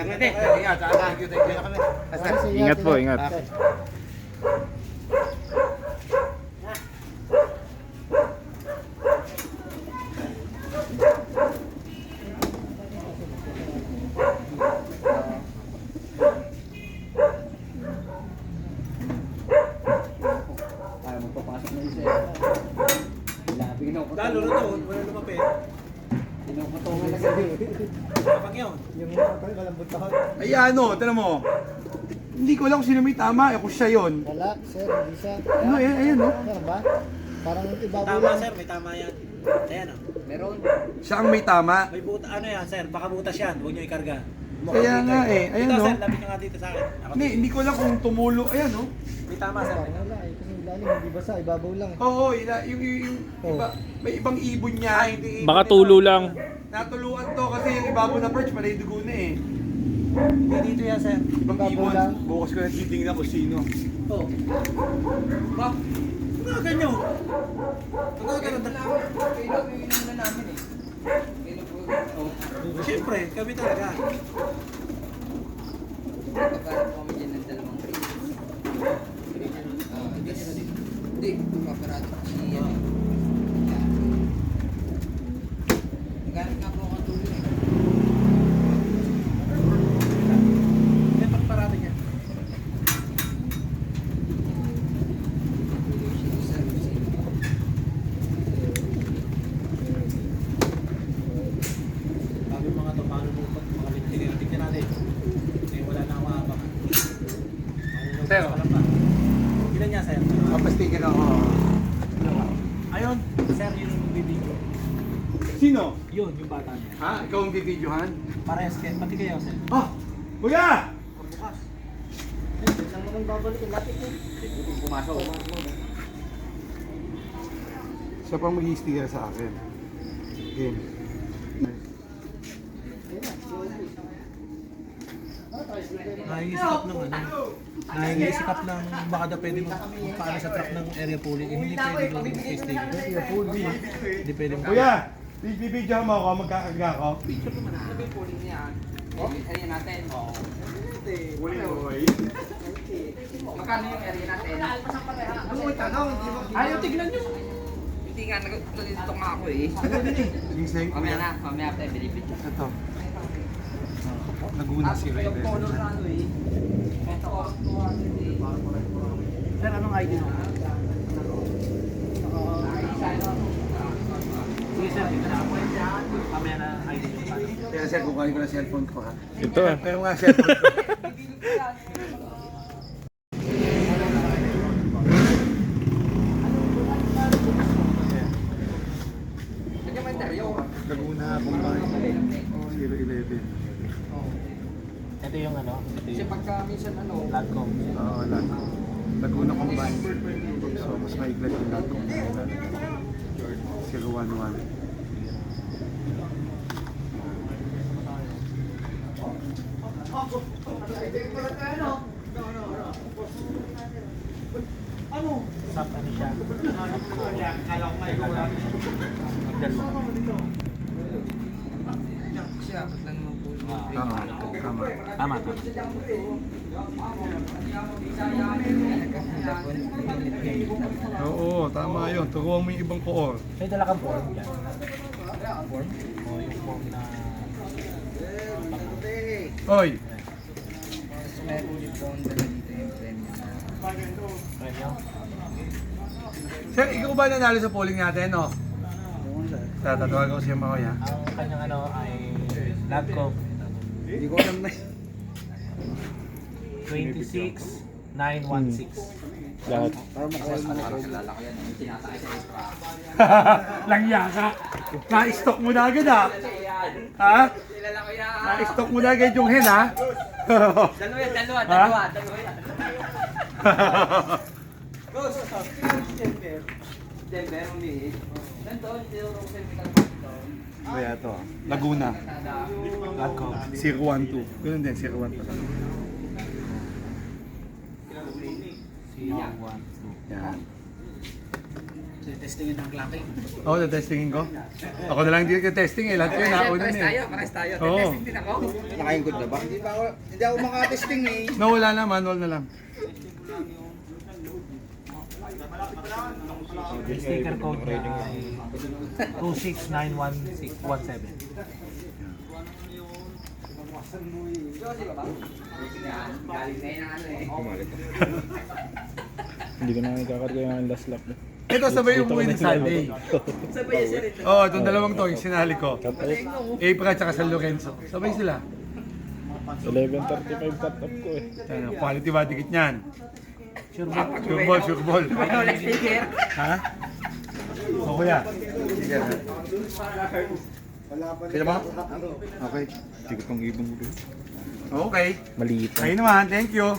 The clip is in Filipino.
Ingat, thank you kami. Ingat po, ingat. Ayaw magpapasok na isa. Lalo na to, wala lumapit. Pinukutungan na gabi. Kapag yun. Yung kalambot ako. Ay ano, tanong mo. Hindi ko lang kung sino may tama, kung siya yun. Wala, sir, hindi siya. Ano, ayan no? Ano ba? Parang ibabaw Tama lang. sir, may tama yan. Ayan o. Meron. Siya ang may tama. May buta, ano yan sir, baka butas yan, huwag nyo ikarga. Kaya nga eh, ayan Ito no? sir, lapit nyo nga dito sa akin. Ako, Hindi ko lang kung tumulo, ayan no? may tama sir. Parang wala eh, kasi ilalim, hindi basa, ibabaw lang eh. Oo, yung iba, may ibang ibon niya. Baka tulo lang. Natuluan to kasi yung ibabaw na perch, pala yung dugo na eh. Hindi dito yan sir. Ibang Ibabaw ibon. lang. Bukas ko na titingnan ko sino. Oo. Ba? Ano ganyan? Ano ganyan? Kailangan na namin eh. Siyempre, kami talaga. Pagkaroon po kami dyan ng dalawang grade. Hindi, paparado ko siya. Naghanap nga po ako tuloy eh. Yan pagparado niya. Sabi mga to, paano mo mga tignan natin. Kasi wala na akong abangan. Sir. Ilan niya sir? Papastikin ako. Ayun, sir, yun yung video. Sino? Yun, yung bata niya. Ha? Ikaw ang bibidyohan? Parehas kayo, pati kayo sir. Ah! Kuya! Bukas. Saan mo nang babalik yung lapit eh? Pumasok. Siya pang mag-i-sticker sa akin. Game. Nangingisikap ng ano. Nangingisikap ng baka daw pwede magpaano sa truck ng area pooling. Eh, hindi pwede doon yung space station. Area pooling. Hindi pwede Kuya! Bibidyohan mo ako, magkakarga ako. Picture naman na. Ano yung polling niya? Area natin. Oo. Uli, boy. Magkano yung area natin? Ano mo itanong? Hindi mo Ayaw, tignan nyo. Hindi nga, nagtutulito nga ako eh. Ginseng. Mamaya na, mamaya tayo bilibid. Ito. Laguna si Ray. Yung color na ano eh. Ito, 200 eh. Sir, anong ID mo? Sige sir, dito na ako. Mamaya na ID mo. Kaya sir, kukuhanin ko na cellphone ko ha. Ito ah. Pero nga cellphone ko. Kanya man interview. Laguna, Kumbay. 011. Ito yung ano? Ito Kasi yung pagka minsan ano, Landcom. Oo, Laguna, Kumbay. So, mas maiglat yung Laguna. 011. Sap ano siya? Kala ko may dalawa. siya, ba't lang naman po. Tama. Tama. Oo, tama yun. Turuan mo yung ibang koor. May dala kang form dyan. Form? O yung form na... Oy! Meron ulit po ang dala dito yung premium. Premyo? Sir, ikaw ba nanalo sa polling natin, no? Tatatawagan ko siya mamaya. Ang kanyang ano ay Landcom. Hindi ko alam na. 26,916. Lahat. Parang kilala ko yan. Yung tinatay sa extra. Langya ka! Na-stock mo na agad, ha? Ha? Kilala ko yan. Na-stock mo na agad yung hen, ha? Dalawa yan. Dalawa yan. Ghost! Denver, umihi. Nandun, yung Rosel Metal. Kaya to, Laguna. Landcom. 012. Ganun din, 01 pa lang. C1, 2. Yan. Testingin ng clacking. Oo, testingin ko. Ako na lang hindi ka-testing eh. Lahat ko yung nauna na eh. Pares tayo. Oo. Testing din ako. Nakaingkod na ba? Hindi ako makatesting eh. No, wala na. Manual na lang. Sticker code ay 2691617. Galing na yun ang ano eh. Hindi ko na nakakarga yung last lap. Ito sabay yung umuwi ng Sunday. Sabay yan sir. Oo, itong dalawang to, yung sinali ko. Cut off. April at saka San Lorenzo. Sabay sila. 11:35 cut off ko eh. Ano, quality body kit niyan. Sure ba? Sure ball, sure ball. Wala sticker. Ha? O kuya. Sige. Kaya ba? Okay. Hindi ko pang ibang gulo. Okay. Maliit. Kayo naman, thank you.